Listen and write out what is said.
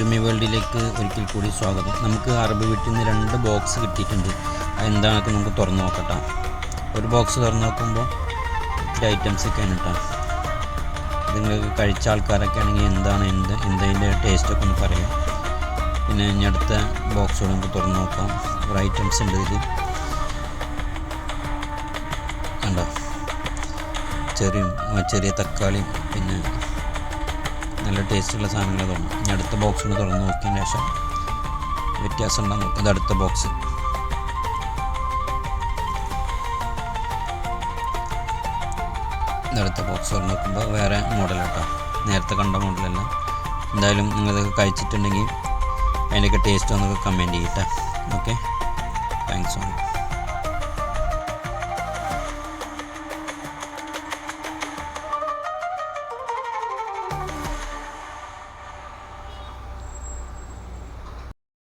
ജുമി വേൾഡിലേക്ക് ഒരിക്കൽ കൂടി സ്വാഗതം. നമുക്ക് അറബ് വീട്ടിൽ നിന്ന് 2 ബോക്സ് കിട്ടിയിട്ടുണ്ട്. എന്താണെന്നൊക്കെ നമുക്ക് തുറന്ന് നോക്കട്ടെ. ഒരു ബോക്സ് തുറന്ന് നോക്കുമ്പോൾ ഇത്തിരി ഐറ്റംസ് ഒക്കെയാണ് കേട്ടോ. നിങ്ങൾക്ക് കഴിച്ച ആൾക്കാരൊക്കെ ആണെങ്കിൽ എന്തതിൻ്റെ ടേസ്റ്റൊക്കെ ഒന്ന് പറയും. പിന്നെ ഇനി അടുത്ത ബോക്സുകൾ നമുക്ക് തുറന്ന് നോക്കാം. കുറേ ഐറ്റംസ് ഉണ്ട് ഇതിൽ കണ്ടോ. ചെറിയ തക്കാളി, പിന്നെ നല്ല ടേസ്റ്റുള്ള സാധനങ്ങൾ തോന്നും. ഇനി അടുത്ത ബോക്സിൽ തുറന്ന് നോക്കിയതിന് ശേഷം വ്യത്യാസം ഉണ്ടാകും. ഇത് അടുത്ത ബോക്സ്. ഇതടുത്ത ബോക്സ് തുറന്ന് നോക്കുമ്പോൾ വേറെ മോഡലാട്ടോ, നേരത്തെ കണ്ട മോഡലല്ല. എന്തായാലും നിങ്ങളിതൊക്കെ കഴിച്ചിട്ടുണ്ടെങ്കിൽ അതിൻ്റെയൊക്കെ ടേസ്റ്റ് ഒന്നൊക്കെ കമൻറ്റ് ചെയ്യട്ടെ. Okay, thanks.